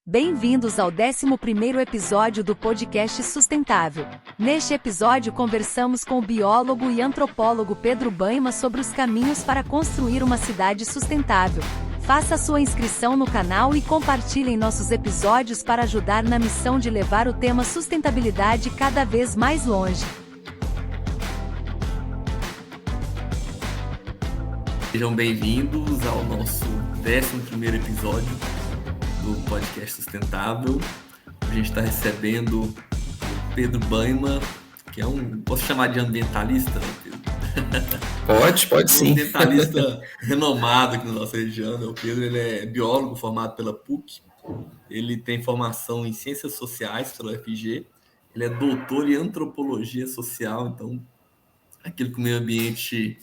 Bem-vindos ao 11º episódio do podcast Sustentável. Neste episódio conversamos com o biólogo e antropólogo Pedro Baima sobre os caminhos para construir uma cidade sustentável. Faça sua inscrição no canal e compartilhem nossos episódios para ajudar na missão de levar o tema sustentabilidade cada vez mais longe. Sejam bem-vindos ao nosso 11º episódio do podcast Sustentável. A gente está recebendo o Pedro Baima, que é posso chamar de ambientalista, né, Pedro? Pode sim. Um ambientalista renomado aqui na nossa região, né? O Pedro ele é biólogo formado pela PUC, ele tem formação em Ciências Sociais pela UFG, ele é doutor em Antropologia Social, então aquilo que o meio ambiente,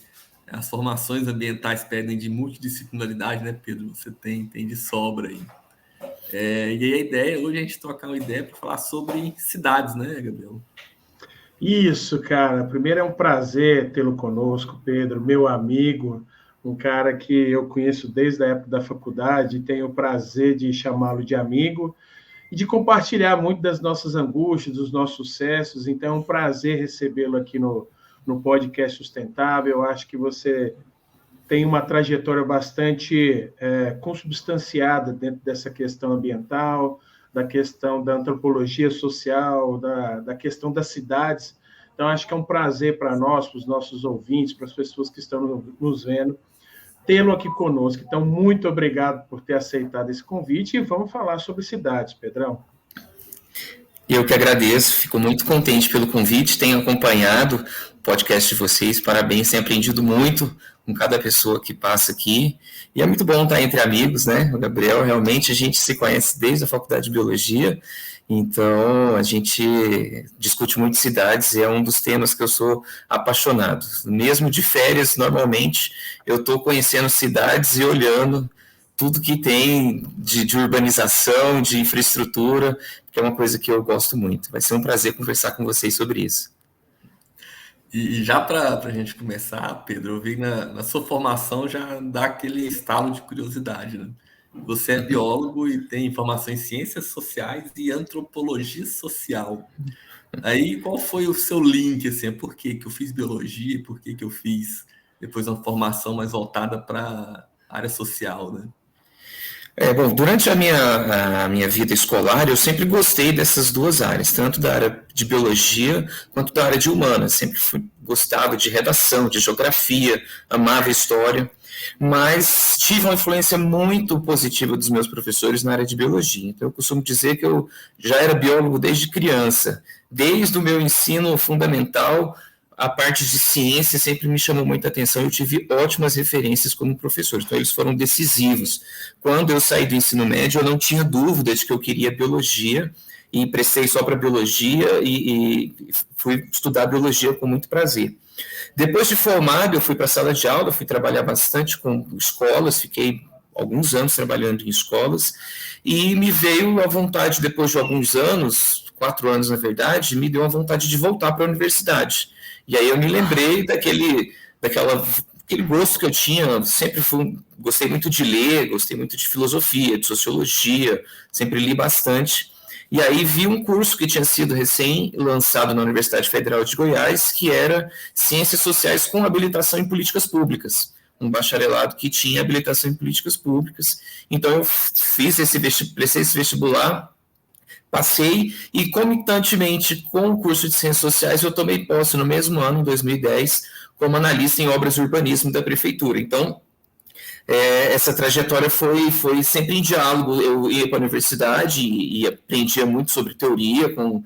as formações ambientais pedem de multidisciplinaridade, né, Pedro? Você tem de sobra aí. E aí a ideia, hoje a gente trocar uma ideia para falar sobre cidades, né, Gabriel? Isso, cara. Primeiro é um prazer tê-lo conosco, Pedro, meu amigo, um cara que eu conheço desde a época da faculdade, tenho o prazer de chamá-lo de amigo e de compartilhar muito das nossas angústias, dos nossos sucessos. Então é um prazer recebê-lo aqui no podcast Sustentável. Eu acho que você tem uma trajetória bastante consubstanciada dentro dessa questão ambiental, da questão da antropologia social, da questão das cidades. Então, acho que é um prazer para nós, para os nossos ouvintes, para as pessoas que estão nos vendo, tê-lo aqui conosco. Então, muito obrigado por ter aceitado esse convite e vamos falar sobre cidades, Pedrão. Eu que agradeço, fico muito contente pelo convite, tenho acompanhado o podcast de vocês, parabéns, tenho aprendido muito com cada pessoa que passa aqui, e é muito bom estar entre amigos, né? O Gabriel, realmente, a gente se conhece desde a faculdade de Biologia, então a gente discute muito cidades e é um dos temas que eu sou apaixonado. Mesmo de férias, normalmente, eu estou conhecendo cidades e olhando tudo que tem de urbanização, de infraestrutura, que é uma coisa que eu gosto muito. Vai ser um prazer conversar com vocês sobre isso. E já para a gente começar, Pedro, eu vi na sua formação já dá aquele estalo de curiosidade, né? Você é biólogo e tem formação em Ciências Sociais e Antropologia Social. Aí, qual foi o seu link, assim? Por que eu fiz Biologia? Por que eu fiz depois uma formação mais voltada para a área social, né? Bom, durante a minha vida escolar, eu sempre gostei dessas duas áreas, tanto da área de biologia quanto da área de humanas. Sempre gostava de redação, de geografia, amava história, mas tive uma influência muito positiva dos meus professores na área de biologia. Então, eu costumo dizer que eu já era biólogo desde criança, desde o meu ensino fundamental. A parte de ciência sempre me chamou muita atenção, eu tive ótimas referências como professor, então eles foram decisivos. Quando eu saí do ensino médio, eu não tinha dúvida de que eu queria biologia, e prestei só para biologia e fui estudar biologia com muito prazer. Depois de formado, eu fui para a sala de aula, fui trabalhar bastante com escolas, fiquei alguns anos trabalhando em escolas, e me veio a vontade, depois de alguns anos, 4 anos na verdade, me deu a vontade de voltar para a universidade. E aí eu me lembrei daquele gosto que eu tinha, sempre gostei muito de ler, gostei muito de filosofia, de sociologia, sempre li bastante. E aí vi um curso que tinha sido recém-lançado na Universidade Federal de Goiás, que era Ciências Sociais com habilitação em Políticas Públicas, um bacharelado que tinha habilitação em Políticas Públicas. Então eu prestei esse vestibular, passei e, concomitantemente com o curso de Ciências Sociais, eu tomei posse no mesmo ano, em 2010, como analista em obras de urbanismo da Prefeitura. Então, essa trajetória foi sempre em diálogo. Eu ia para a universidade e aprendia muito sobre teoria com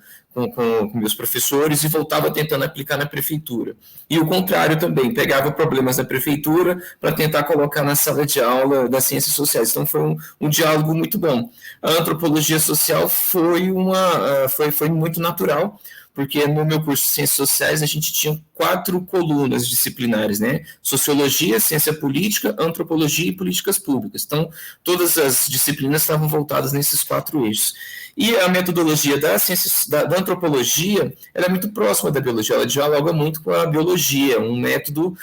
meus professores e voltava tentando aplicar na prefeitura. E o contrário também, pegava problemas da prefeitura para tentar colocar na sala de aula das ciências sociais. Então foi um diálogo muito bom. A antropologia social foi muito natural, porque no meu curso de Ciências Sociais a gente tinha 4 colunas disciplinares, né? Sociologia, Ciência Política, Antropologia e Políticas Públicas. Então, todas as disciplinas estavam voltadas nesses 4 eixos. E a metodologia da antropologia, ela é muito próxima da biologia, ela dialoga muito com a biologia, um método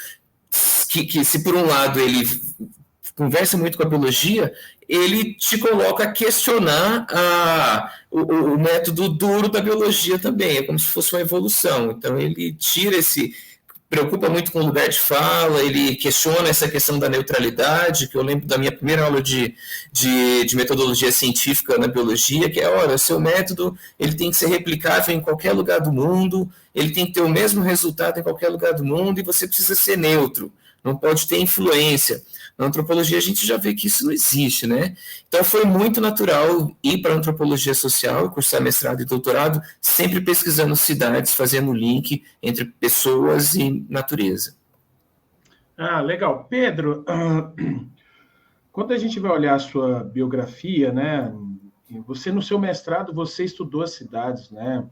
que se por um lado ele conversa muito com a biologia, ele te coloca a questionar o método duro da biologia também, é como se fosse uma evolução. Então, ele preocupa muito com o lugar de fala, ele questiona essa questão da neutralidade, que eu lembro da minha primeira aula de metodologia científica na biologia, que é, olha, seu método ele tem que ser replicável em qualquer lugar do mundo, ele tem que ter o mesmo resultado em qualquer lugar do mundo, e você precisa ser neutro, não pode ter influência. Na antropologia a gente já vê que isso não existe, né? Então foi muito natural ir para a antropologia social, cursar mestrado e doutorado, sempre pesquisando cidades, fazendo link entre pessoas e natureza. Legal. Pedro, quando a gente vai olhar a sua biografia, né? Você, no seu mestrado, você estudou as cidades, né?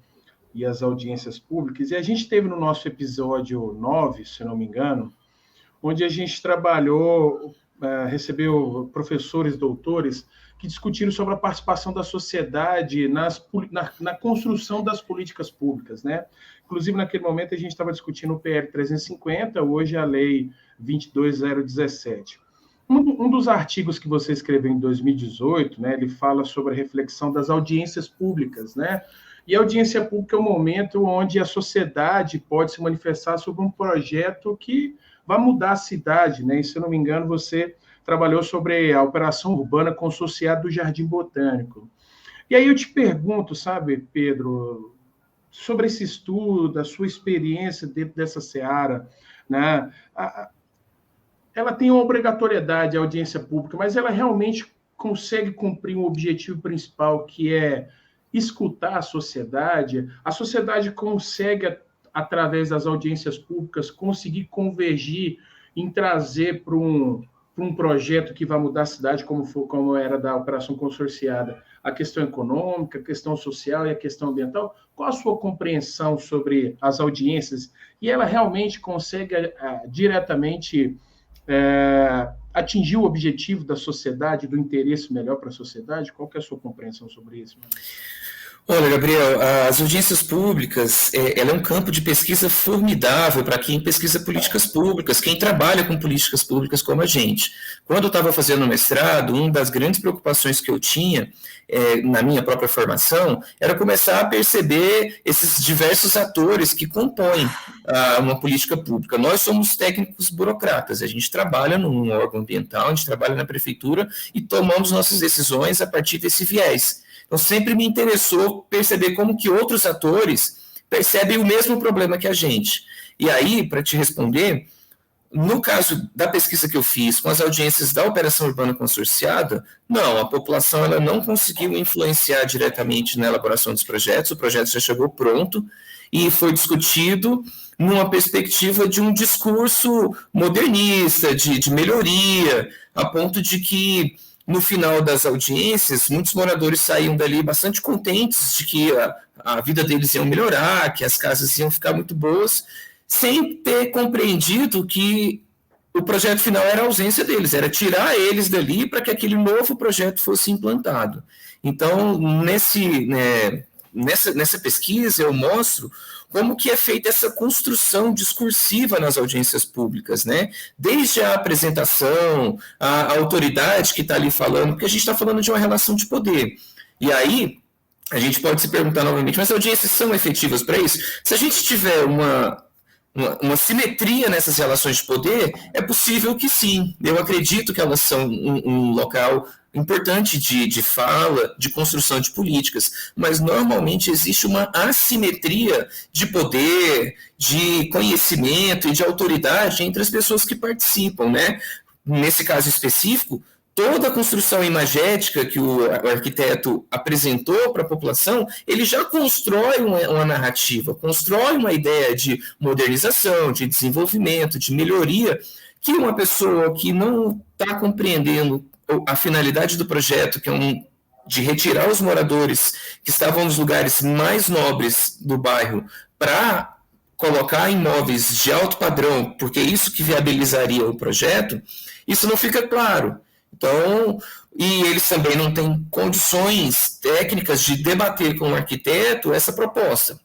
E as audiências públicas, e a gente teve no nosso episódio 9, se não me engano, onde a gente trabalhou, recebeu professores, doutores, que discutiram sobre a participação da sociedade na construção das políticas públicas, né? Inclusive, naquele momento, a gente estava discutindo o PL 350, hoje a Lei 22.017. Um dos artigos que você escreveu em 2018, né, ele fala sobre a reflexão das audiências públicas, né? E a audiência pública é o momento onde a sociedade pode se manifestar sobre um projeto que vai mudar a cidade, né? E, se eu não me engano, você trabalhou sobre a operação urbana consorciada do Jardim Botânico. E aí eu te pergunto, sabe, Pedro, sobre esse estudo, a sua experiência dentro dessa seara, né? Ela tem uma obrigatoriedade, a audiência pública, mas ela realmente consegue cumprir um objetivo principal, que é escutar a sociedade? A sociedade consegue, através das audiências públicas, conseguir convergir em trazer para um projeto que vai mudar a cidade, como era da operação consorciada, a questão econômica, a questão social e a questão ambiental? Qual a sua compreensão sobre as audiências? E ela realmente consegue diretamente atingir o objetivo da sociedade, do interesse melhor para a sociedade? Qual que é a sua compreensão sobre isso? Olha, Gabriel, as audiências públicas, ela é um campo de pesquisa formidável para quem pesquisa políticas públicas, quem trabalha com políticas públicas como a gente. Quando eu estava fazendo o mestrado, uma das grandes preocupações que eu tinha na minha própria formação era começar a perceber esses diversos atores que compõem uma política pública. Nós somos técnicos burocratas, a gente trabalha num órgão ambiental, a gente trabalha na prefeitura e tomamos nossas decisões a partir desse viés. Então, sempre me interessou perceber como que outros atores percebem o mesmo problema que a gente. E aí, para te responder, no caso da pesquisa que eu fiz com as audiências da Operação Urbana Consorciada, não, a população ela não conseguiu influenciar diretamente na elaboração dos projetos, o projeto já chegou pronto e foi discutido numa perspectiva de um discurso modernista, de melhoria, a ponto de que no final das audiências, muitos moradores saíam dali bastante contentes de que a vida deles ia melhorar, que as casas iam ficar muito boas, sem ter compreendido que o projeto final era a ausência deles, era tirar eles dali para que aquele novo projeto fosse implantado. Então, nessa pesquisa, eu mostro como que é feita essa construção discursiva nas audiências públicas, né? Desde a apresentação, a autoridade que está ali falando, porque a gente está falando de uma relação de poder. E aí, a gente pode se perguntar novamente, mas as audiências são efetivas para isso? Se a gente tiver uma simetria nessas relações de poder, é possível que sim. Eu acredito que elas são um local importante de fala, de construção de políticas, mas normalmente existe uma assimetria de poder, de conhecimento e de autoridade entre as pessoas que participam, né? Nesse caso específico, toda a construção imagética que o arquiteto apresentou para a população, ele já constrói uma narrativa, constrói uma ideia de modernização, de desenvolvimento, de melhoria, que uma pessoa que não está compreendendo a finalidade do projeto, que é de retirar os moradores que estavam nos lugares mais nobres do bairro para colocar imóveis de alto padrão, porque é isso que viabilizaria o projeto, isso não fica claro. Então, e eles também não têm condições técnicas de debater com o arquiteto essa proposta.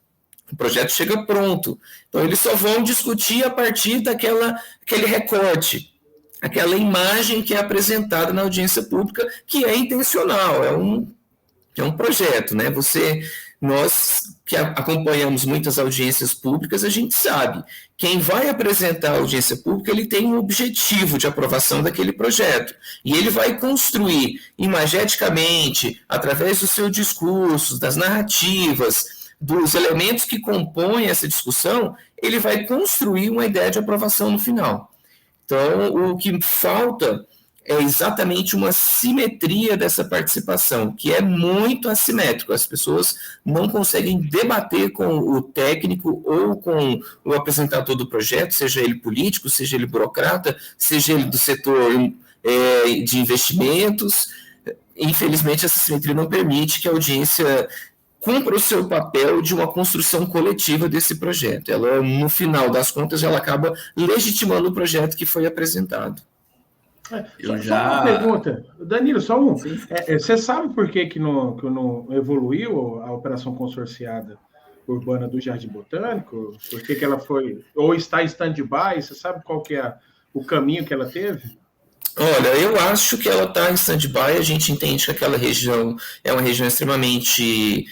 O projeto chega pronto. Então, eles só vão discutir a partir daquele recorte. aquela imagem que é apresentada na audiência pública, que é intencional, é um projeto, né? Nós que acompanhamos muitas audiências públicas, a gente sabe, quem vai apresentar a audiência pública, ele tem um objetivo de aprovação daquele projeto, e ele vai construir imageticamente, através do seu discurso, das narrativas, dos elementos que compõem essa discussão, ele vai construir uma ideia de aprovação no final. Então, o que falta é exatamente uma simetria dessa participação, que é muito assimétrico. As pessoas não conseguem debater com o técnico ou com o apresentador do projeto, seja ele político, seja ele burocrata, seja ele do setor de investimentos. Infelizmente, essa simetria não permite que a audiência cumpra o seu papel de uma construção coletiva desse projeto. Ela, no final das contas, ela acaba legitimando o projeto que foi apresentado. Só uma pergunta, Danilo, só um. Você sabe por que não evoluiu a operação consorciada urbana do Jardim Botânico? Por que ela foi, ou está em stand-by? Você sabe qual que é o caminho que ela teve? Olha, eu acho que ela está em stand-by. A gente entende que aquela região é uma região extremamente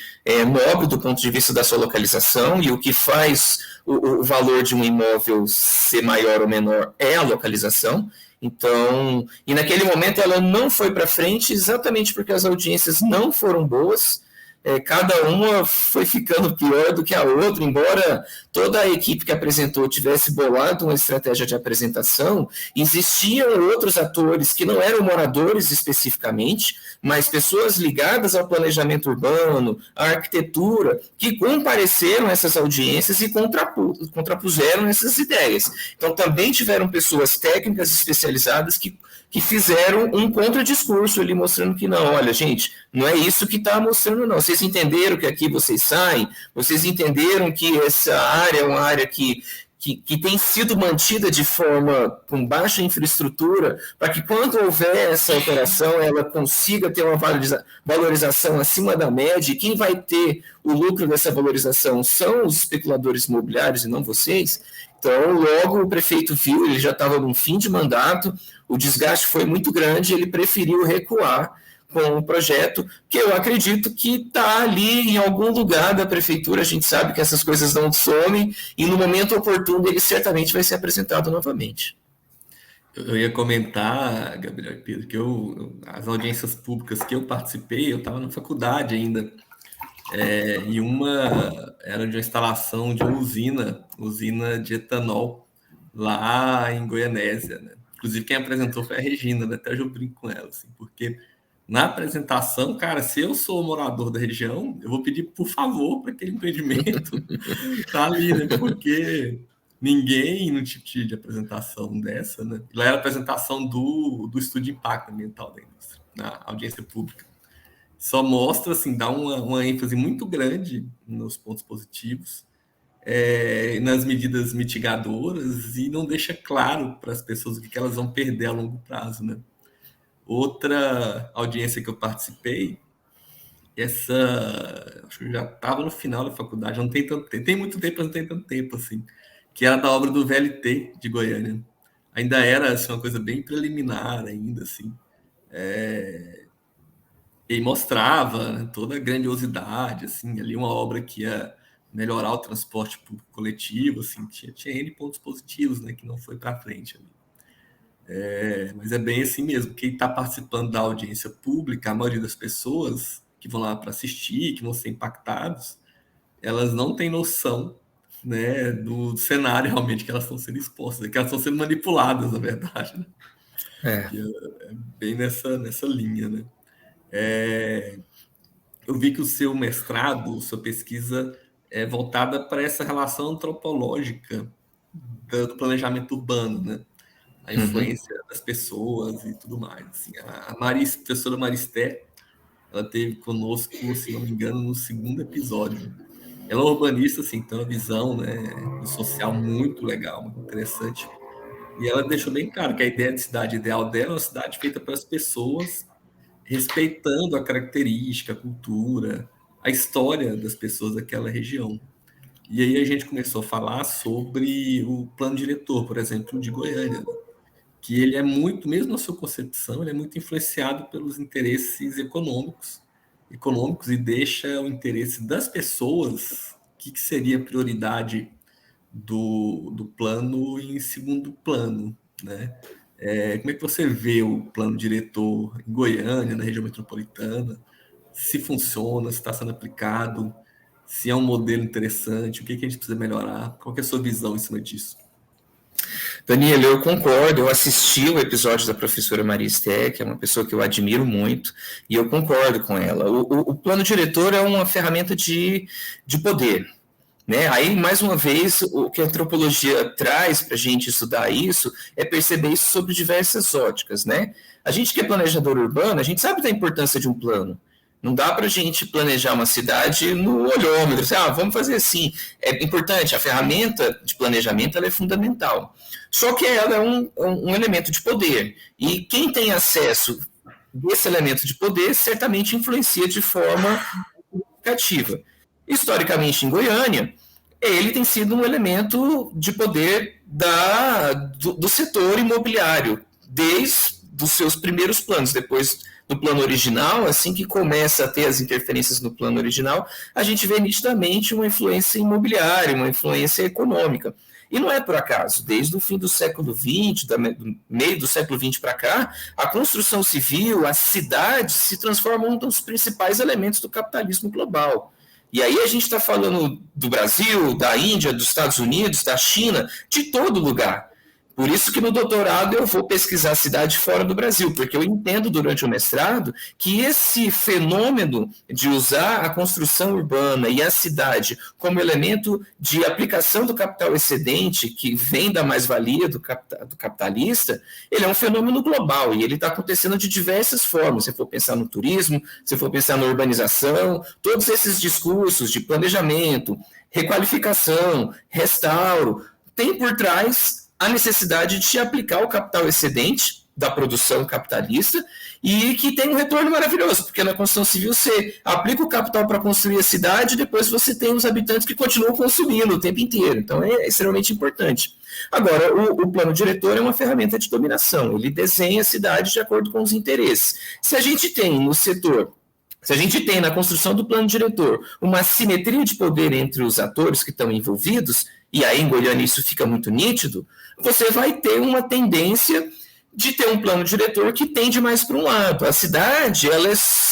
nobre do ponto de vista da sua localização, e o que faz o valor de um imóvel ser maior ou menor é a localização. Então, e naquele momento ela não foi para frente exatamente porque as audiências não foram boas, cada uma foi ficando pior do que a outra, embora toda a equipe que apresentou tivesse bolado uma estratégia de apresentação, existiam outros atores que não eram moradores especificamente, mas pessoas ligadas ao planejamento urbano, à arquitetura, que compareceram a essas audiências e contrapuseram essas ideias. Então, também tiveram pessoas técnicas especializadas que fizeram um contradiscurso ali, mostrando que não, olha, gente, não é isso que está mostrando, não. Vocês entenderam que aqui vocês saem? Vocês entenderam que essa área é uma área que tem sido mantida de forma com baixa infraestrutura, para que quando houver essa operação, ela consiga ter uma valorização acima da média, e quem vai ter o lucro dessa valorização são os especuladores imobiliários e não vocês. Então, logo o prefeito viu, ele já estava no fim de mandato, o desgaste foi muito grande, ele preferiu recuar com o projeto, que eu acredito que está ali em algum lugar da prefeitura. A gente sabe que essas coisas não somem, e no momento oportuno ele certamente vai ser apresentado novamente. Eu ia comentar, Gabriel e Pedro, que as audiências públicas que eu participei, eu estava na faculdade ainda, e uma era de uma instalação de uma usina de etanol, lá em Goianésia, né? Inclusive, quem apresentou foi a Regina, né? Até hoje eu brinco com ela, assim, porque na apresentação, cara, se eu sou morador da região, eu vou pedir, por favor, para aquele empreendimento tá ali, né? Porque ninguém no tipo de apresentação dessa, né? Lá era a apresentação do estudo de impacto ambiental da indústria, na audiência pública. Só mostra, assim, dá uma ênfase muito grande nos pontos positivos, nas medidas mitigadoras, e não deixa claro para as pessoas o que elas vão perder a longo prazo, né? Outra audiência que eu participei, acho que eu já estava no final da faculdade, não tem tanto tempo, tem muito tempo, mas não tem tanto tempo, assim, que era da obra do VLT de Goiânia. Ainda era, assim, uma coisa bem preliminar ainda, assim, e mostrava, né, toda a grandiosidade, assim, ali uma obra que ia melhorar o transporte público coletivo, assim, tinha N pontos positivos, né, que não foi para frente ali. Mas é bem assim mesmo. Quem está participando da audiência pública, a maioria das pessoas que vão lá para assistir, que vão ser impactados, elas não têm noção, né, do cenário realmente que elas estão sendo expostas, que elas estão sendo manipuladas, na verdade, né? É bem nessa linha, né? Eu vi que o seu mestrado, sua pesquisa é voltada para essa relação antropológica do planejamento urbano, né? A influência das pessoas e tudo mais. Assim, a professora Maristé, ela teve conosco, se não me engano, no segundo episódio. Ela é uma urbanista, assim, tem uma visão, né, do social muito legal, muito interessante. E ela deixou bem claro que a ideia de cidade ideal dela é uma cidade feita para as pessoas, respeitando a característica, a cultura, a história das pessoas daquela região. E aí a gente começou a falar sobre o plano diretor, por exemplo, de Goiânia, que ele é muito, mesmo na sua concepção, ele é muito influenciado pelos interesses econômicos e deixa o interesse das pessoas, o que seria a prioridade do plano em segundo plano, né? Como é que você vê o plano diretor em Goiânia, na região metropolitana? Se funciona, se está sendo aplicado, se é um modelo interessante, o que a gente precisa melhorar? Qual que é a sua visão em cima disso? Danilo, eu concordo, eu assisti o episódio da professora Maria Esté, que é uma pessoa que eu admiro muito, e eu concordo com ela. O plano diretor é uma ferramenta de poder, né? Aí, mais uma vez, o que a antropologia traz para a gente estudar isso é perceber isso sobre diversas óticas, né? A gente que é planejador urbano, a gente sabe da importância de um plano. Não dá para a gente planejar uma cidade no olhômetro. Vamos fazer assim. É importante, a ferramenta de planejamento ela é fundamental. Só que ela é um elemento de poder. E quem tem acesso desse elemento de poder certamente influencia de forma significativa. Historicamente, em Goiânia, ele tem sido um elemento de poder do setor imobiliário, desde os seus primeiros planos. Depois do plano original, assim que começa a ter as interferências no plano original, a gente vê nitidamente uma influência imobiliária, uma influência econômica. E não é por acaso, desde o fim do século XX, do meio do século XX para cá, a construção civil, as cidades se transformam em um dos principais elementos do capitalismo global. E aí a gente está falando do Brasil, da Índia, dos Estados Unidos, da China, de todo lugar. Por isso que no doutorado eu vou pesquisar a cidade fora do Brasil, porque eu entendo durante o mestrado que esse fenômeno de usar a construção urbana e a cidade como elemento de aplicação do capital excedente, que vem da mais-valia do capitalista, ele é um fenômeno global e ele está acontecendo de diversas formas. Se for pensar no turismo, se for pensar na urbanização, todos esses discursos de planejamento, requalificação, restauro, tem por trás a necessidade de aplicar o capital excedente da produção capitalista e que tem um retorno maravilhoso, porque na construção civil você aplica o capital para construir a cidade e depois você tem os habitantes que continuam consumindo o tempo inteiro. Então é extremamente importante. Agora, o plano diretor é uma ferramenta de dominação, ele desenha a cidade de acordo com os interesses. Se a gente tem no setor, se a gente tem na construção do plano diretor uma simetria de poder entre os atores que estão envolvidos, e aí em Goiânia isso fica muito nítido, você vai ter uma tendência de ter um plano diretor que tende mais para um lado. A cidade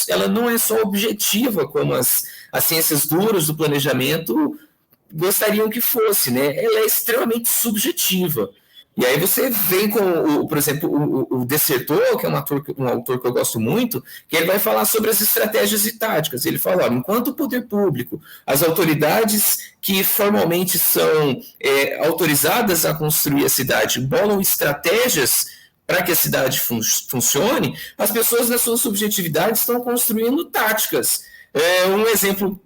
ela não é só objetiva, como as ciências duras do planejamento gostariam que fosse, né? Ela é extremamente subjetiva. E aí você vem com, por exemplo, o Desertor, que é um autor que eu gosto muito, que ele vai falar sobre as estratégias e táticas. Ele fala, enquanto o poder público, as autoridades que formalmente são autorizadas a construir a cidade, bolam estratégias para que a cidade funcione, as pessoas na sua subjetividade estão construindo táticas. Um exemplo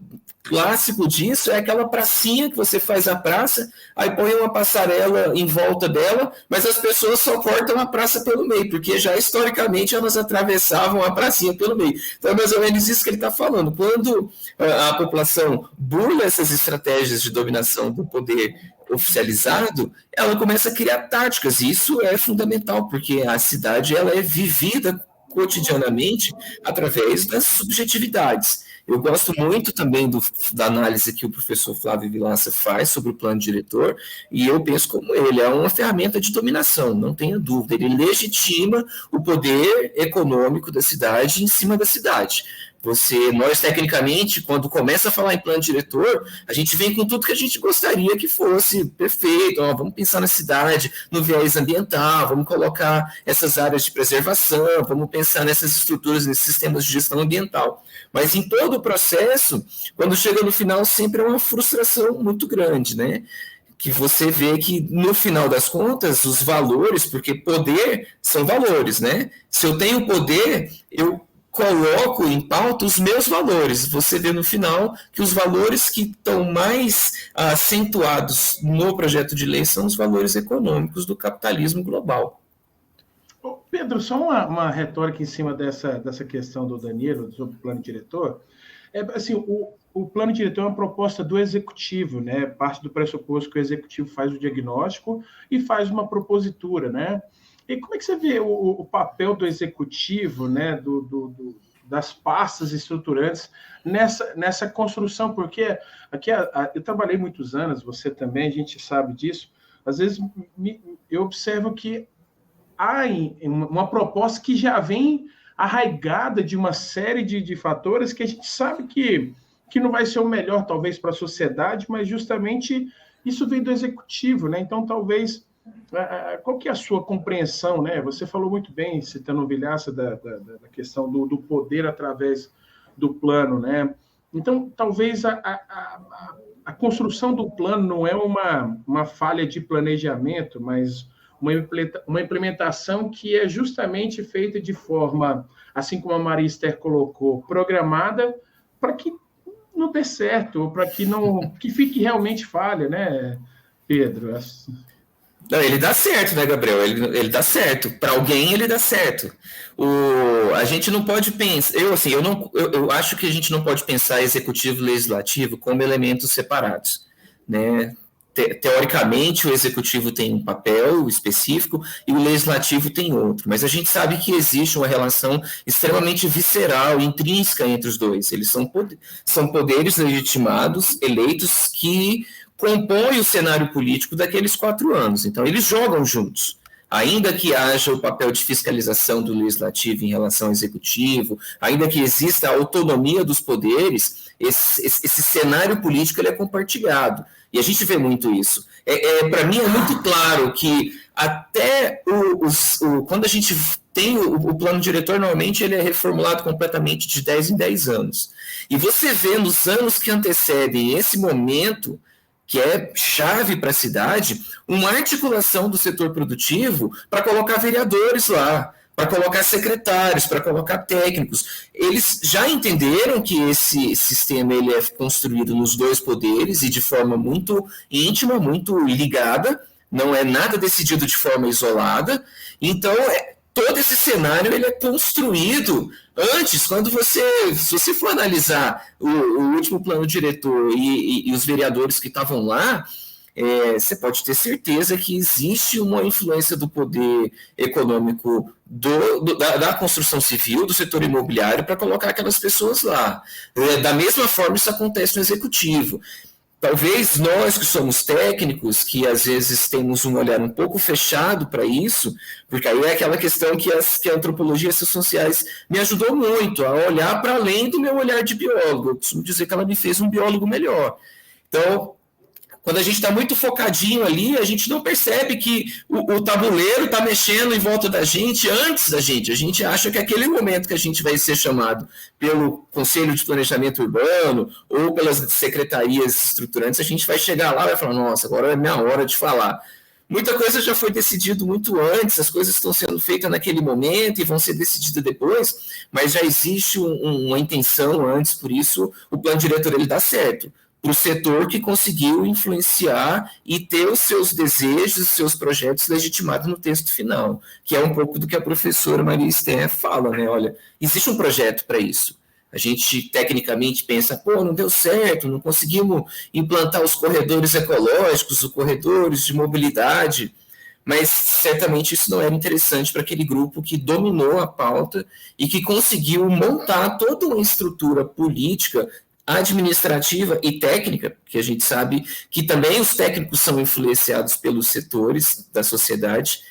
clássico disso é aquela pracinha que você faz a praça, aí põe uma passarela em volta dela, mas as pessoas só cortam a praça pelo meio, porque já historicamente elas atravessavam a pracinha pelo meio. Então é mais ou menos isso que ele está falando. Quando a população burla essas estratégias de dominação do poder oficializado, ela começa a criar táticas, e isso é fundamental, porque a cidade ela é vivida cotidianamente através das subjetividades. Eu gosto muito também da análise que o professor Flávio Vilaça faz sobre o plano diretor, e eu penso como ele, é uma ferramenta de dominação, não tenha dúvida, ele legitima o poder econômico da cidade em cima da cidade. Nós, tecnicamente, quando começa a falar em plano diretor, a gente vem com tudo que a gente gostaria que fosse perfeito. Vamos pensar na cidade, no viés ambiental, vamos colocar essas áreas de preservação, vamos pensar nessas estruturas, nesses sistemas de gestão ambiental. Mas em todo o processo, quando chega no final, sempre é uma frustração muito grande, né? Que você vê que, no final das contas, os valores, porque poder são valores, né? Se eu tenho poder, eu coloco em pauta os meus valores. Você vê no final que os valores que estão mais acentuados no projeto de lei são os valores econômicos do capitalismo global. Pedro, só uma retórica em cima dessa questão do Danilo, sobre o plano diretor. Assim, o plano diretor é uma proposta do executivo, né? Parte do pressuposto que o executivo faz o diagnóstico e faz uma propositura, né? E como é que você vê o papel do executivo, né, das pastas estruturantes nessa construção? Porque aqui eu trabalhei muitos anos, você também, a gente sabe disso. Às vezes eu observo que há uma proposta que já vem arraigada de uma série de fatores que a gente sabe que não vai ser o melhor, talvez, para a sociedade, mas justamente isso vem do executivo, né? Então, talvez, qual que é a sua compreensão, né? Você falou muito bem, citando o Villaça, da questão do poder através do plano, né? Então, talvez a construção do plano não é uma falha de planejamento, mas uma implementação que é justamente feita de forma, assim como a Maria Esther colocou, programada para que não dê certo, ou para que fique realmente falha, né, Pedro? Não, ele dá certo, né, Gabriel? Ele dá certo. Para alguém, ele dá certo. A gente não pode pensar. Eu acho que a gente não pode pensar executivo e legislativo como elementos separados, né? Teoricamente, o executivo tem um papel específico e o legislativo tem outro, mas a gente sabe que existe uma relação extremamente visceral, intrínseca entre os dois. Eles são poderes legitimados, eleitos, que compõem o cenário político daqueles 4 anos. Então, eles jogam juntos. Ainda que haja o papel de fiscalização do legislativo em relação ao executivo, ainda que exista a autonomia dos poderes, esse cenário político ele é compartilhado. E a gente vê muito isso. Para mim é muito claro que até quando a gente tem o plano diretor, normalmente ele é reformulado completamente de 10 em 10 anos. E você vê nos anos que antecedem esse momento, que é chave para a cidade, uma articulação do setor produtivo para colocar vereadores lá, para colocar secretários, para colocar técnicos. Eles já entenderam que esse sistema ele é construído nos 2 poderes e de forma muito íntima, muito ligada, não é nada decidido de forma isolada. Então, todo esse cenário ele é construído antes, se você for analisar o último plano diretor e os vereadores que estavam lá, você pode ter certeza que existe uma influência do poder econômico da construção civil, do setor imobiliário, para colocar aquelas pessoas lá. Da mesma forma, isso acontece no executivo. Talvez nós que somos técnicos, que às vezes temos um olhar um pouco fechado para isso, porque aí é aquela questão que a antropologia e as ciências sociais me ajudou muito a olhar para além do meu olhar de biólogo. Eu costumo dizer que ela me fez um biólogo melhor. Então, quando a gente está muito focadinho ali, a gente não percebe que o tabuleiro está mexendo em volta da gente antes da gente. A gente acha que aquele momento que a gente vai ser chamado pelo Conselho de Planejamento Urbano ou pelas secretarias estruturantes, a gente vai chegar lá e vai falar, nossa, agora é minha hora de falar. Muita coisa já foi decidido muito antes, as coisas estão sendo feitas naquele momento e vão ser decididas depois, mas já existe uma intenção antes, por isso o plano diretor ele dá certo. Para o setor que conseguiu influenciar e ter os seus desejos, os seus projetos legitimados no texto final, que é um pouco do que a professora Maria Esther fala, né? Olha, existe um projeto para isso. A gente tecnicamente pensa, não deu certo, não conseguimos implantar os corredores ecológicos, os corredores de mobilidade, mas certamente isso não era interessante para aquele grupo que dominou a pauta e que conseguiu montar toda uma estrutura política, administrativa e técnica, que a gente sabe que também os técnicos são influenciados pelos setores da sociedade,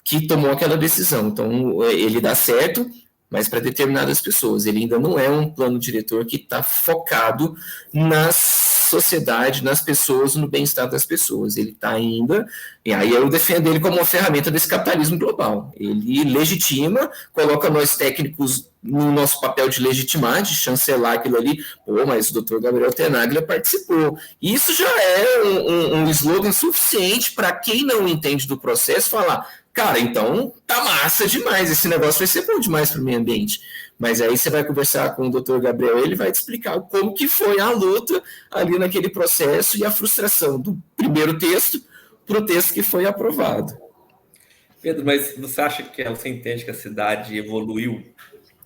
que tomou aquela decisão. Então, ele dá certo, mas para determinadas pessoas. Ele ainda não é um plano diretor que está focado na sociedade, nas pessoas, no bem-estar das pessoas. Ele está ainda, e aí eu defendo ele como uma ferramenta desse capitalismo global. Ele legitima, coloca nós técnicos no nosso papel de legitimar, de chancelar aquilo ali. Mas o Dr. Gabriel Tenaglia participou. Isso já é um slogan suficiente para quem não entende do processo falar, cara, então tá massa demais, esse negócio vai ser bom demais para o meio ambiente. Mas aí você vai conversar com o Dr. Gabriel, ele vai te explicar como que foi a luta ali naquele processo e a frustração do primeiro texto para o texto que foi aprovado. Pedro, mas você entende que a cidade evoluiu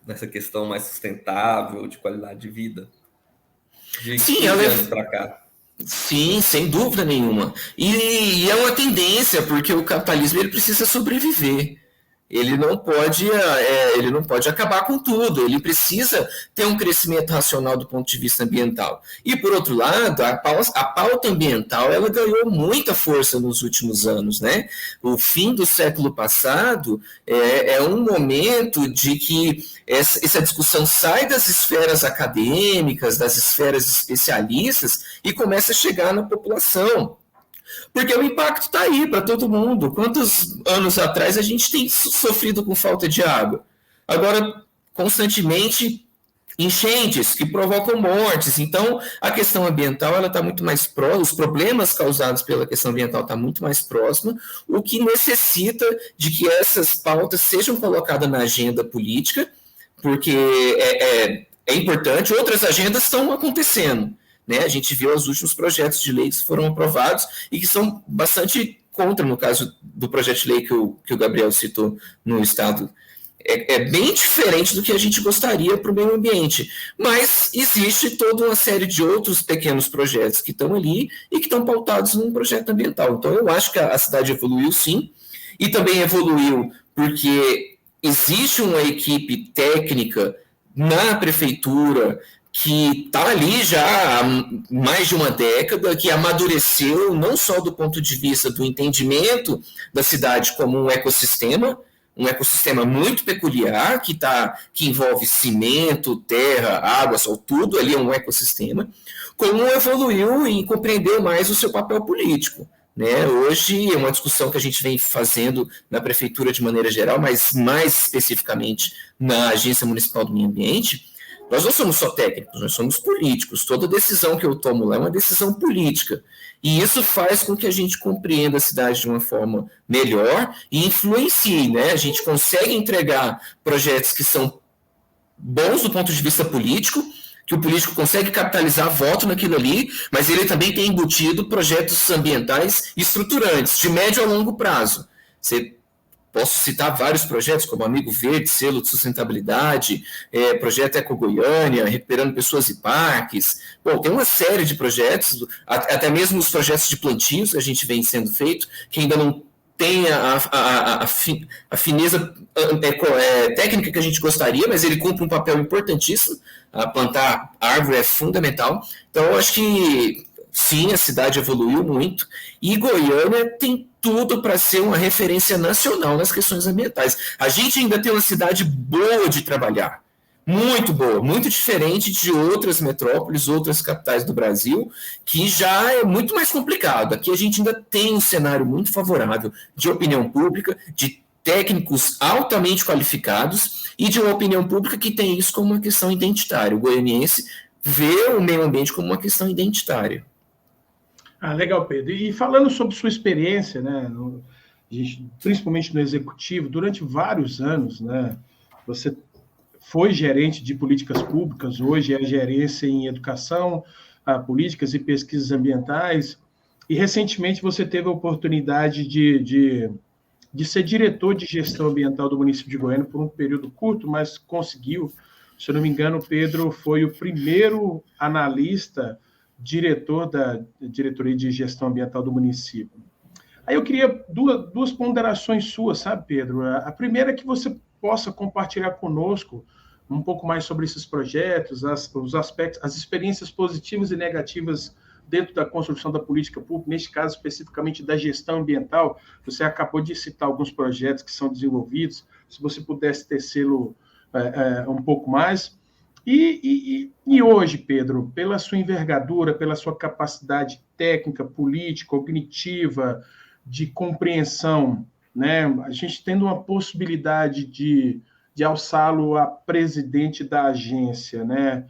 nessa questão mais sustentável, de qualidade de vida? De 15 anos para cá. Sim, sem dúvida nenhuma. E é uma tendência, porque o capitalismo ele precisa sobreviver. Ele não pode acabar com tudo. Ele precisa ter um crescimento racional do ponto de vista ambiental. E por outro lado, a pauta ambiental ela ganhou muita força nos últimos anos, né? O fim do século passado é um momento de que essa discussão sai das esferas acadêmicas, das esferas especialistas e começa a chegar na população. Porque o impacto está aí para todo mundo. Quantos anos atrás a gente tem sofrido com falta de água? Agora, constantemente, enchentes que provocam mortes. Então, a questão ambiental ela está muito mais próxima, os problemas causados pela questão ambiental estão muito mais próxima, o que necessita de que essas pautas sejam colocadas na agenda política, porque é importante. Outras agendas estão acontecendo. Né? A gente viu os últimos projetos de lei que foram aprovados e que são bastante contra, no caso do projeto de lei que o Gabriel citou no Estado. É bem diferente do que a gente gostaria para o meio ambiente, mas existe toda uma série de outros pequenos projetos que estão ali e que estão pautados num projeto ambiental. Então, eu acho que a cidade evoluiu, sim, e também evoluiu porque existe uma equipe técnica na prefeitura que está ali já há mais de uma década, que amadureceu não só do ponto de vista do entendimento da cidade como um ecossistema muito peculiar, que envolve cimento, terra, água, sol, tudo ali é um ecossistema, como evoluiu em compreender mais o seu papel político. Né? Hoje é uma discussão que a gente vem fazendo na prefeitura de maneira geral, mas mais especificamente na Agência Municipal do Meio Ambiente. Nós não somos só técnicos, nós somos políticos. Toda decisão que eu tomo lá é uma decisão política. E isso faz com que a gente compreenda a cidade de uma forma melhor e influencie, né? A gente consegue entregar projetos que são bons do ponto de vista político, que o político consegue capitalizar voto naquilo ali, mas ele também tem embutido projetos ambientais estruturantes, de médio a longo prazo. Posso citar vários projetos, como Amigo Verde, Selo de Sustentabilidade, Projeto Eco Goiânia, Recuperando Pessoas e Parques. Bom, tem uma série de projetos, até mesmo os projetos de plantios que a gente vem sendo feito, que ainda não tem a fineza técnica que a gente gostaria, mas ele cumpre um papel importantíssimo. Plantar árvore é fundamental. Então, eu acho que, sim, a cidade evoluiu muito, e Goiânia tem tudo para ser uma referência nacional nas questões ambientais. A gente ainda tem uma cidade boa de trabalhar, muito boa, muito diferente de outras metrópoles, outras capitais do Brasil, que já é muito mais complicado. Aqui a gente ainda tem um cenário muito favorável de opinião pública, de técnicos altamente qualificados e de uma opinião pública que tem isso como uma questão identitária. O goianiense vê o meio ambiente como uma questão identitária. Legal, Pedro. E falando sobre sua experiência, né, principalmente no executivo, durante vários anos, né, você foi gerente de políticas públicas, hoje é gerência em educação, políticas e pesquisas ambientais, e recentemente você teve a oportunidade de ser diretor de gestão ambiental do município de Goiânia por um período curto, mas conseguiu. Se eu não me engano, o Pedro foi o primeiro analista diretor da Diretoria de Gestão Ambiental do município. Aí eu queria duas ponderações suas, sabe, Pedro? A primeira é que você possa compartilhar conosco um pouco mais sobre esses projetos, os aspectos, as experiências positivas e negativas dentro da construção da política pública, neste caso especificamente da gestão ambiental. Você acabou de citar alguns projetos que são desenvolvidos, se você pudesse tecê-lo um pouco mais. E hoje, Pedro, pela sua envergadura, pela sua capacidade técnica, política, cognitiva, de compreensão, né, a gente tendo uma possibilidade de alçá-lo a presidente da agência, né?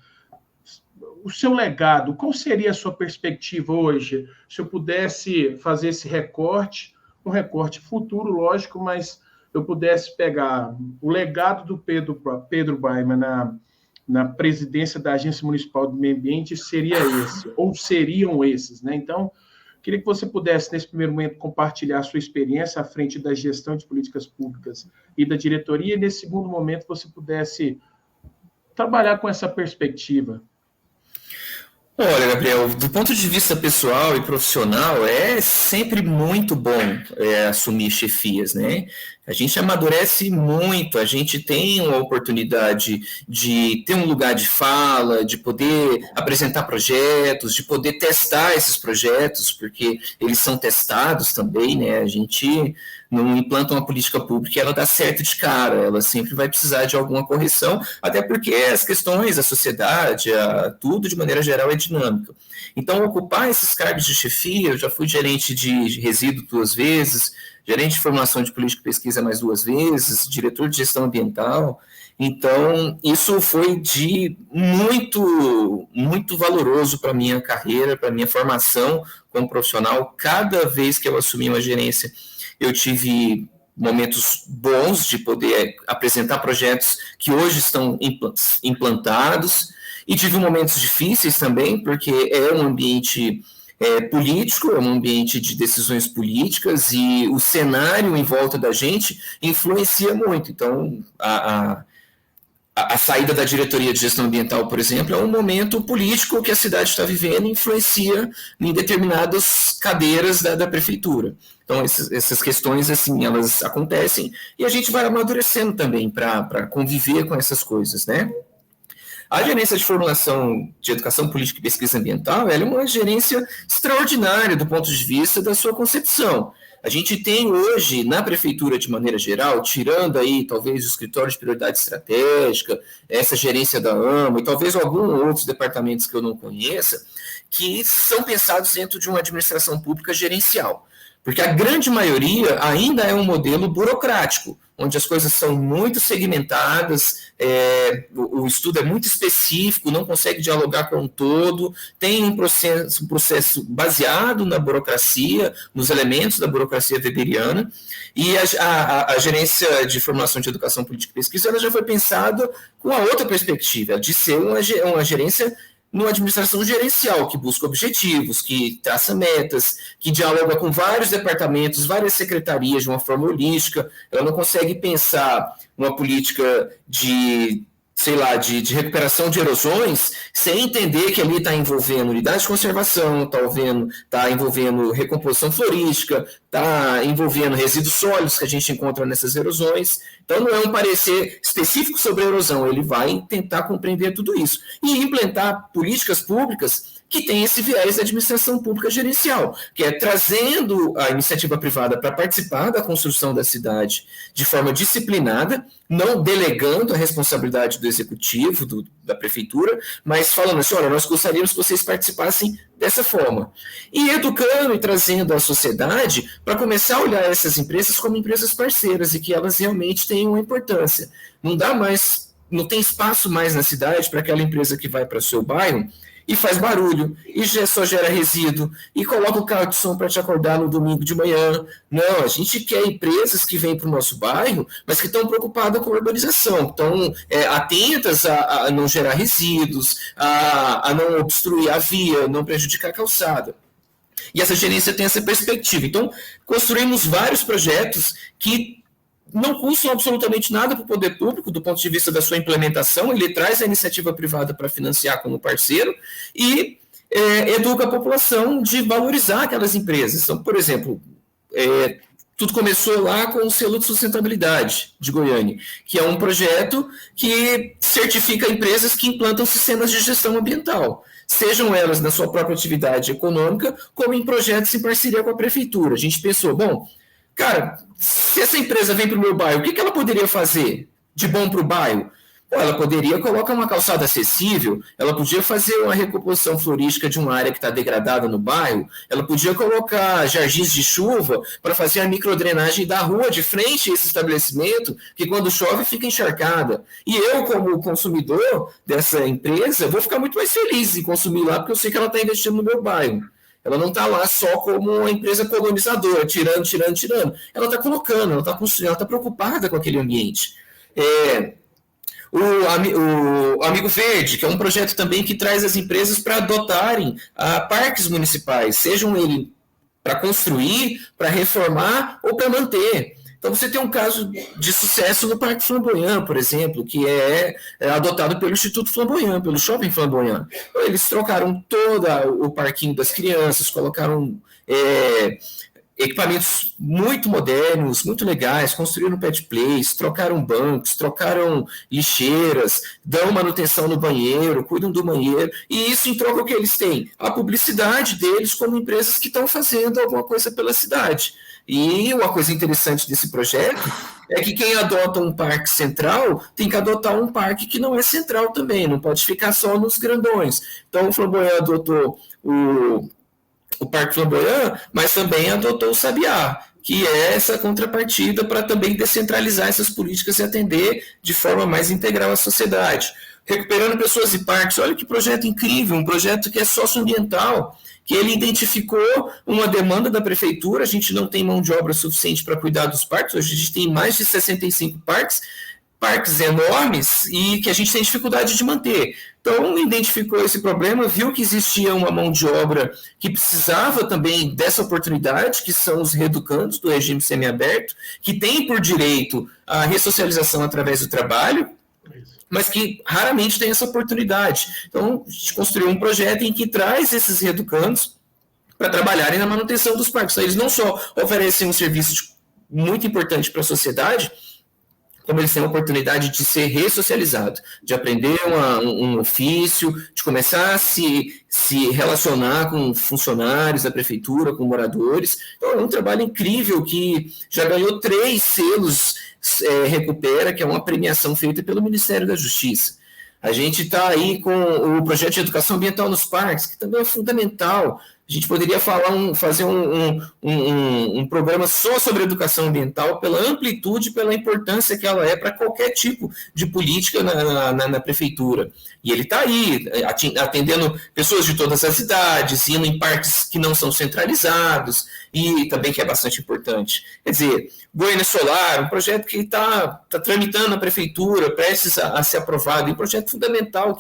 O seu legado, qual seria a sua perspectiva hoje? Se eu pudesse fazer esse recorte, um recorte futuro, lógico, mas eu pudesse pegar o legado do Pedro Baiman na presidência da Agência Municipal do Meio Ambiente, seria esse, ou seriam esses, né? Então, queria que você pudesse, nesse primeiro momento, compartilhar a sua experiência à frente da gestão de políticas públicas e da diretoria, e nesse segundo momento você pudesse trabalhar com essa perspectiva. Olha, Gabriel, do ponto de vista pessoal e profissional, é sempre muito bom assumir chefias, né? A gente amadurece muito, a gente tem uma oportunidade de ter um lugar de fala, de poder apresentar projetos, de poder testar esses projetos, porque eles são testados também, né? A gente não implanta uma política pública e ela dá certo de cara, ela sempre vai precisar de alguma correção, até porque as questões, a sociedade, tudo de maneira geral é dinâmica. Então, ocupar esses cargos de chefia, eu já fui gerente de resíduo 2 vezes, gerente de formação de política e pesquisa mais 2 vezes, diretor de gestão ambiental. Então, isso foi de muito valoroso para a minha carreira, para a minha formação como profissional. Cada vez que eu assumi uma gerência, eu tive momentos bons de poder apresentar projetos que hoje estão implantados, e tive momentos difíceis também, porque é um ambiente político, é um ambiente de decisões políticas, e o cenário em volta da gente influencia muito. Então, a saída da diretoria de gestão ambiental, por exemplo, é um momento político que a cidade está vivendo e influencia em determinadas cadeiras da prefeitura. Então, essas questões, assim, elas acontecem e a gente vai amadurecendo também para conviver com essas coisas, né? A gerência de formulação de educação política e pesquisa ambiental, ela é uma gerência extraordinária do ponto de vista da sua concepção. A gente tem hoje, na prefeitura de maneira geral, tirando aí talvez o escritório de prioridade estratégica, essa gerência da AMA e talvez alguns outros departamentos que eu não conheça, que são pensados dentro de uma administração pública gerencial. Porque a grande maioria ainda é um modelo burocrático, onde as coisas são muito segmentadas, o estudo é muito específico, não consegue dialogar com o todo, tem um processo baseado na burocracia, nos elementos da burocracia weberiana, e a gerência de formação de educação política e pesquisa ela já foi pensada com a outra perspectiva, de ser uma gerência numa administração gerencial, que busca objetivos, que traça metas, que dialoga com vários departamentos, várias secretarias de uma forma holística. Ela não consegue pensar uma política de recuperação de erosões, sem entender que ali está envolvendo unidade de conservação, está envolvendo recomposição florística, está envolvendo resíduos sólidos que a gente encontra nessas erosões. Então, não é um parecer específico sobre a erosão, ele vai tentar compreender tudo isso e implementar políticas públicas que tem esse viés da administração pública gerencial, que é trazendo a iniciativa privada para participar da construção da cidade de forma disciplinada, não delegando a responsabilidade do executivo, da prefeitura, mas falando assim, olha, nós gostaríamos que vocês participassem dessa forma. E educando e trazendo a sociedade para começar a olhar essas empresas como empresas parceiras e que elas realmente têm uma importância. Não tem espaço mais na cidade para aquela empresa que vai para o seu bairro e faz barulho, e só gera resíduo, e coloca o carro de som para te acordar no domingo de manhã. Não, a gente quer empresas que vêm para o nosso bairro, mas que estão preocupadas com a urbanização, estão atentas a não gerar resíduos, a não obstruir a via, não prejudicar a calçada. E essa gerência tem essa perspectiva. Então, construímos vários projetos que não custam absolutamente nada para o poder público, do ponto de vista da sua implementação, ele traz a iniciativa privada para financiar como parceiro e educa a população de valorizar aquelas empresas. Então, por exemplo, tudo começou lá com o selo de sustentabilidade de Goiânia, que é um projeto que certifica empresas que implantam sistemas de gestão ambiental, sejam elas na sua própria atividade econômica, como em projetos em parceria com a prefeitura. A gente pensou, bom, cara, se essa empresa vem para o meu bairro, o que ela poderia fazer de bom para o bairro? Ela poderia colocar uma calçada acessível, ela podia fazer uma recomposição florística de uma área que está degradada no bairro, ela podia colocar jardins de chuva para fazer a microdrenagem da rua de frente a esse estabelecimento, que quando chove fica encharcada. E eu, como consumidor dessa empresa, vou ficar muito mais feliz em consumir lá, porque eu sei que ela está investindo no meu bairro. Ela não está lá só como uma empresa colonizadora, tirando. Ela está colocando, ela está construindo, ela está preocupada com aquele ambiente. O Amigo Verde, que é um projeto também que traz as empresas para adotarem parques municipais, sejam eles para construir, para reformar ou para manter. Então, você tem um caso de sucesso no Parque Flamboyant, por exemplo, que é adotado pelo Instituto Flamboyant, pelo Shopping Flamboyant. Então, eles trocaram todo o parquinho das crianças, colocaram equipamentos muito modernos, muito legais, construíram pet place, trocaram bancos, trocaram lixeiras, dão manutenção no banheiro, cuidam do banheiro, e isso em troca o que eles têm? A publicidade deles como empresas que estão fazendo alguma coisa pela cidade. E uma coisa interessante desse projeto é que quem adota um parque central tem que adotar um parque que não é central também, não pode ficar só nos grandões. Então o Flamboyant adotou o Parque Flamboyant, mas também adotou o Sabiá, que é essa contrapartida para também descentralizar essas políticas e atender de forma mais integral a sociedade. Recuperando pessoas e parques, olha que projeto incrível, um projeto que é socioambiental, que ele identificou uma demanda da prefeitura, a gente não tem mão de obra suficiente para cuidar dos parques, hoje a gente tem mais de 65 parques enormes e que a gente tem dificuldade de manter. Então, identificou esse problema, viu que existia uma mão de obra que precisava também dessa oportunidade, que são os reeducandos do regime semiaberto, que têm por direito a ressocialização através do trabalho, mas que raramente tem essa oportunidade. Então, a gente construiu um projeto em que traz esses reeducandos para trabalharem na manutenção dos parques. Então, eles não só oferecem um serviço muito importante para a sociedade, como eles têm a oportunidade de ser ressocializado, de aprender um ofício, de começar a se relacionar com funcionários da prefeitura, com moradores. Então, é um trabalho incrível que já ganhou 3 selos Recupera, que é uma premiação feita pelo Ministério da Justiça. A gente está aí com o projeto de educação ambiental nos parques, que também é fundamental. A gente poderia fazer um programa só sobre educação ambiental, pela amplitude, pela importância que ela é para qualquer tipo de política na prefeitura. E ele está aí, atendendo pessoas de todas as idades, indo em parques que não são centralizados, e também que é bastante importante. Quer dizer, Goiânia Solar, um projeto que está tramitando na prefeitura, prestes a ser aprovado, e um projeto fundamental.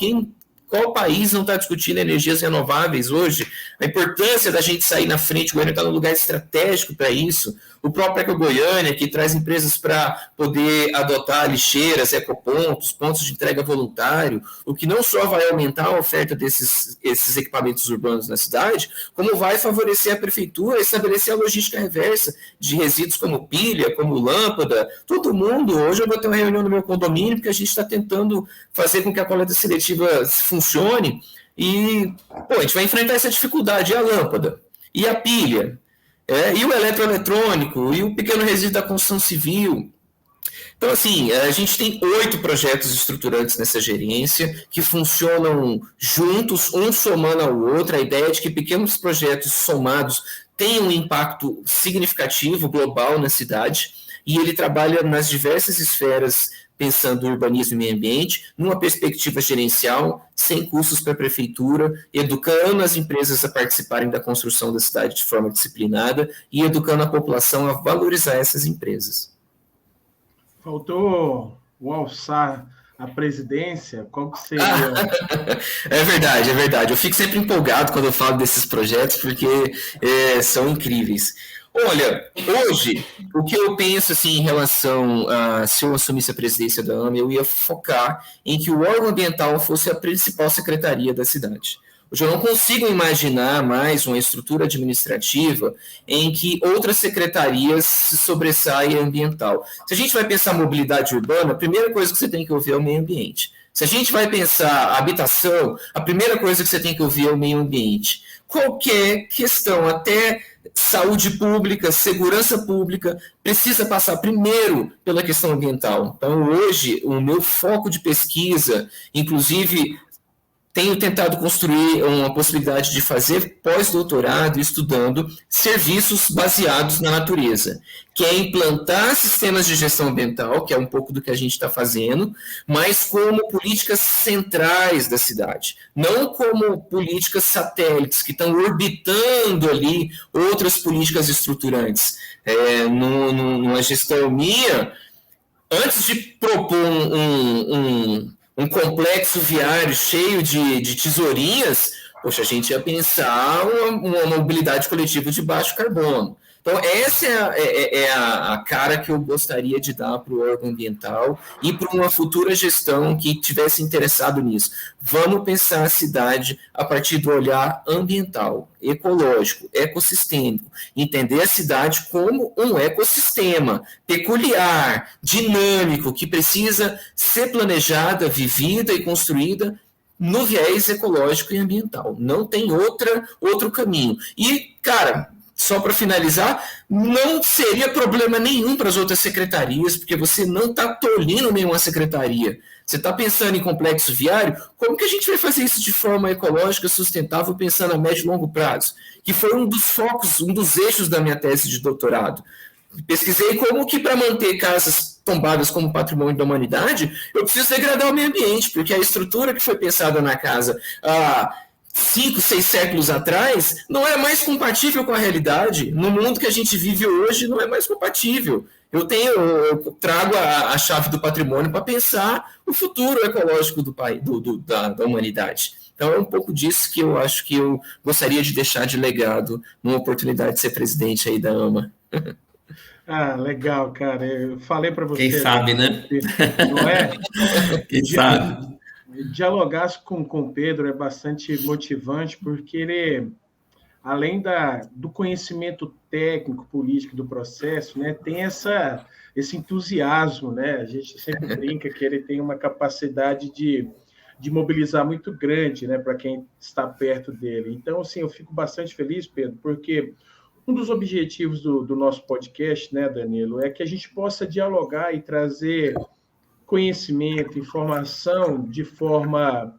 Qual país não está discutindo energias renováveis hoje? A importância da gente sair na frente, o Goiânia está num lugar estratégico para isso. O próprio Eco Goiânia, que traz empresas para poder adotar lixeiras, ecopontos, pontos de entrega voluntário, o que não só vai aumentar a oferta desses equipamentos urbanos na cidade, como vai favorecer a prefeitura a estabelecer a logística reversa de resíduos como pilha, como lâmpada. Todo mundo, hoje eu vou ter uma reunião no meu condomínio, porque a gente está tentando fazer com que a coleta seletiva funcione, e a gente vai enfrentar essa dificuldade. E a lâmpada? E a pilha? E o eletroeletrônico? E o pequeno resíduo da construção civil? Então, assim, a gente tem 8 projetos estruturantes nessa gerência que funcionam juntos, um somando ao outro. A ideia é de que pequenos projetos somados têm um impacto significativo global na cidade, e ele trabalha nas diversas esferas, pensando no urbanismo e meio ambiente, numa perspectiva gerencial, sem custos para a prefeitura, educando as empresas a participarem da construção da cidade de forma disciplinada e educando a população a valorizar essas empresas. Faltou o alçar a presidência, qual que seria? É verdade. Eu fico sempre empolgado quando eu falo desses projetos, porque são incríveis. Olha, hoje, o que eu penso assim, em relação a se eu assumisse a presidência da AMA, eu ia focar em que o órgão ambiental fosse a principal secretaria da cidade. Hoje eu não consigo imaginar mais uma estrutura administrativa em que outras secretarias se sobressaem a ambiental. Se a gente vai pensar mobilidade urbana, a primeira coisa que você tem que ouvir é o meio ambiente. Se a gente vai pensar habitação, a primeira coisa que você tem que ouvir é o meio ambiente. Qualquer questão, até saúde pública, segurança pública, precisa passar primeiro pela questão ambiental. Então, hoje, o meu foco de pesquisa, inclusive, tenho tentado construir uma possibilidade de fazer pós-doutorado estudando serviços baseados na natureza, que é implantar sistemas de gestão ambiental, que é um pouco do que a gente está fazendo, mas como políticas centrais da cidade, não como políticas satélites que estão orbitando ali outras políticas estruturantes. Numa gestão minha, antes de propor um complexo viário cheio de tesourinhas, a gente ia pensar uma mobilidade coletiva de baixo carbono. Então, essa é a cara que eu gostaria de dar para o órgão ambiental e para uma futura gestão que tivesse interessado nisso. Vamos pensar a cidade a partir do olhar ambiental, ecológico, ecossistêmico. Entender a cidade como um ecossistema peculiar, dinâmico, que precisa ser planejada, vivida e construída no viés ecológico e ambiental. Não tem outro caminho. E, cara, só para finalizar, não seria problema nenhum para as outras secretarias, porque você não está tolhindo nenhuma secretaria. Você está pensando em complexo viário, como que a gente vai fazer isso de forma ecológica, sustentável, pensando a médio e longo prazo? Que foi um dos focos, um dos eixos da minha tese de doutorado. Pesquisei como que para manter casas tombadas como patrimônio da humanidade, eu preciso degradar o meio ambiente, porque a estrutura que foi pensada na casa 5, 6 séculos atrás, não é mais compatível com a realidade. No mundo que a gente vive hoje, não é mais compatível. Eu trago a chave do patrimônio para pensar o futuro ecológico da humanidade. Então, é um pouco disso que eu acho que eu gostaria de deixar de legado numa oportunidade de ser presidente aí da AMA. Legal, cara. Eu falei para você... Quem sabe, né? Não é? Quem sabe? Dialogar com o Pedro é bastante motivante, porque ele, além do conhecimento técnico, político do processo, né, tem esse entusiasmo, né? A gente sempre brinca que ele tem uma capacidade de mobilizar muito grande, né, para quem está perto dele. Então, assim, eu fico bastante feliz, Pedro, porque um dos objetivos do nosso podcast, né, Danilo, é que a gente possa dialogar e trazer conhecimento, informação de forma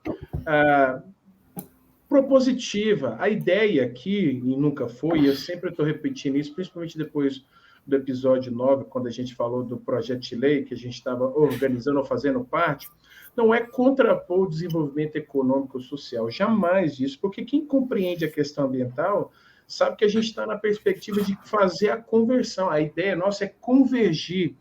propositiva. A ideia aqui, e nunca foi, e eu sempre estou repetindo isso, principalmente depois do episódio 9, quando a gente falou do projeto de lei, que a gente estava organizando ou fazendo parte, não é contrapor o desenvolvimento econômico e social, jamais isso, porque quem compreende a questão ambiental sabe que a gente está na perspectiva de fazer a conversão. A ideia nossa é convergir,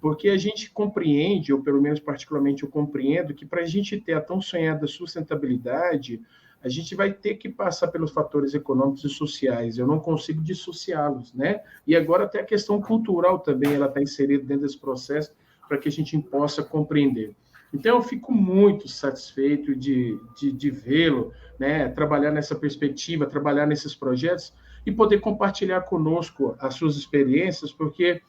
porque a gente compreende, ou pelo menos particularmente eu compreendo, que para a gente ter a tão sonhada sustentabilidade, a gente vai ter que passar pelos fatores econômicos e sociais. Eu não consigo dissociá-los, né? E agora até a questão cultural também, ela está inserida dentro desse processo para que a gente possa compreender. Então, eu fico muito satisfeito de vê-lo, né, trabalhar nessa perspectiva, trabalhar nesses projetos e poder compartilhar conosco as suas experiências, porque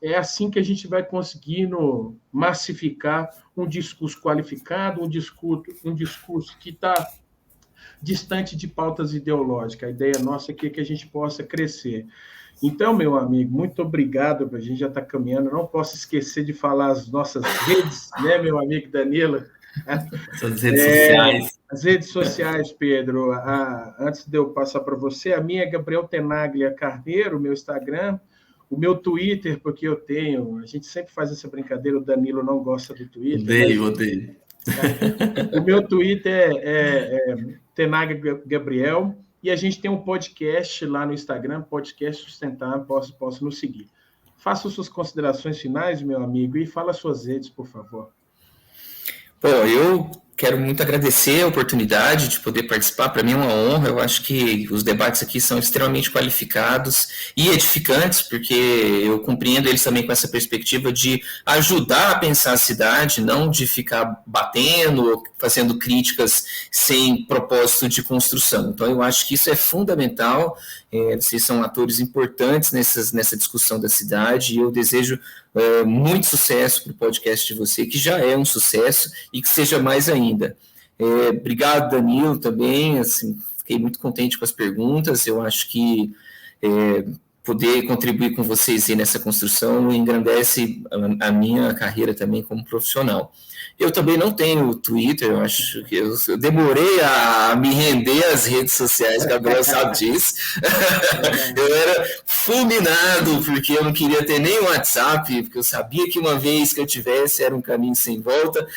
é assim que a gente vai conseguindo massificar um discurso qualificado, um discurso que está distante de pautas ideológicas. A ideia nossa aqui é que a gente possa crescer. Então, meu amigo, muito obrigado, a gente já está caminhando, não posso esquecer de falar as nossas redes, né, meu amigo Danilo? As redes sociais. As redes sociais, Pedro, antes de eu passar para você, a minha é Gabriel Tenaglia Carneiro, meu Instagram, o meu Twitter, porque a gente sempre faz essa brincadeira, o Danilo não gosta do Twitter. Odeio. O meu Twitter é Tenaglia Gabriel, e a gente tem um podcast lá no Instagram, Podcast Sustentável, posso nos seguir. Faça suas considerações finais, meu amigo, e fala suas redes, por favor. Eu quero muito agradecer a oportunidade de poder participar. Para mim é uma honra. Eu acho que os debates aqui são extremamente qualificados e edificantes, porque eu compreendo eles também com essa perspectiva de ajudar a pensar a cidade, não de ficar batendo ou fazendo críticas sem propósito de construção. Então, eu acho que isso é fundamental. Vocês são atores importantes nessa discussão da cidade, e eu desejo muito sucesso para o podcast de você, que já é um sucesso, e que seja mais ainda. Obrigado, Danilo, também. Assim, fiquei muito contente com as perguntas. Eu acho que poder contribuir com vocês aí nessa construção engrandece a minha carreira também como profissional. Eu também não tenho Twitter, eu acho que eu demorei a me render às redes sociais, Gabriel sabe disso. Eu era fulminado, porque eu não queria ter nem WhatsApp, porque eu sabia que uma vez que eu tivesse era um caminho sem volta.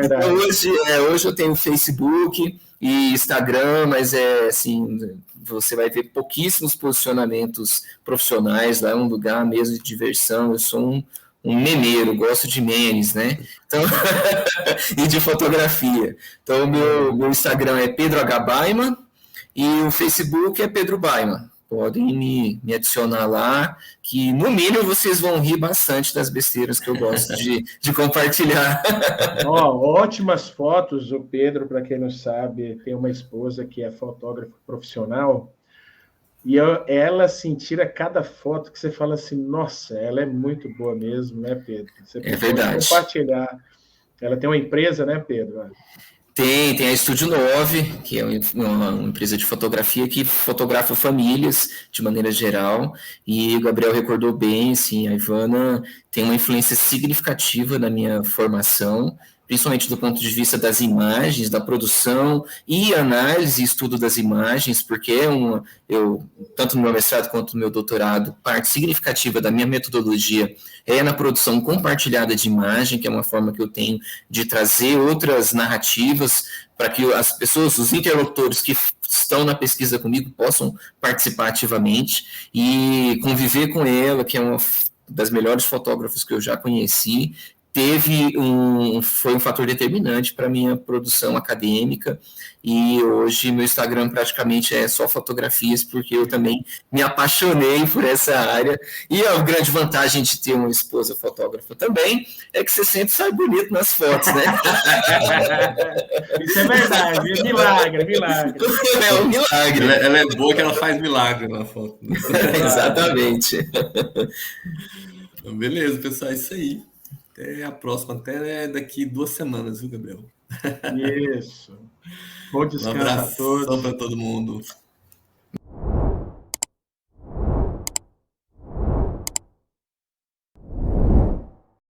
Então, hoje eu tenho Facebook e Instagram, mas assim, você vai ver pouquíssimos posicionamentos profissionais, lá é um lugar mesmo de diversão. Eu sou um memeiro, gosto de memes, né? Então, e de fotografia. Então, meu Instagram é Pedro H. Baima e o Facebook é Pedro Baima. podem me adicionar lá, que no mínimo vocês vão rir bastante das besteiras que eu gosto de compartilhar. Ótimas fotos. O Pedro, para quem não sabe, tem uma esposa que é fotógrafa profissional, e ela assim, tira cada foto que você fala assim, nossa, ela é muito boa mesmo, né, Pedro? Você É verdade. compartilhar. Ela tem uma empresa, né, Pedro? Tem a Estúdio 9, que é uma empresa de fotografia que fotografa famílias de maneira geral, e o Gabriel recordou bem, assim, a Ivana tem uma influência significativa na minha formação, principalmente do ponto de vista das imagens, da produção e análise e estudo das imagens, porque tanto no meu mestrado quanto no meu doutorado, parte significativa da minha metodologia é na produção compartilhada de imagem, que é uma forma que eu tenho de trazer outras narrativas para que as pessoas, os interlocutores que estão na pesquisa comigo possam participar ativamente e conviver com ela, que é uma das melhores fotógrafas que eu já conheci, foi um fator determinante para a minha produção acadêmica, e hoje meu Instagram praticamente é só fotografias, porque eu também me apaixonei por essa área, e a grande vantagem de ter uma esposa fotógrafa também é que você sempre sai bonito nas fotos, né? Isso é verdade, é milagre. É um milagre. Ela é boa que ela faz milagre na foto. Exatamente. Então, beleza, pessoal, é isso aí. Até a próxima, até daqui 2 semanas, viu, Gabriel? Isso. Bom descanso a todos. Um abraço para todo mundo.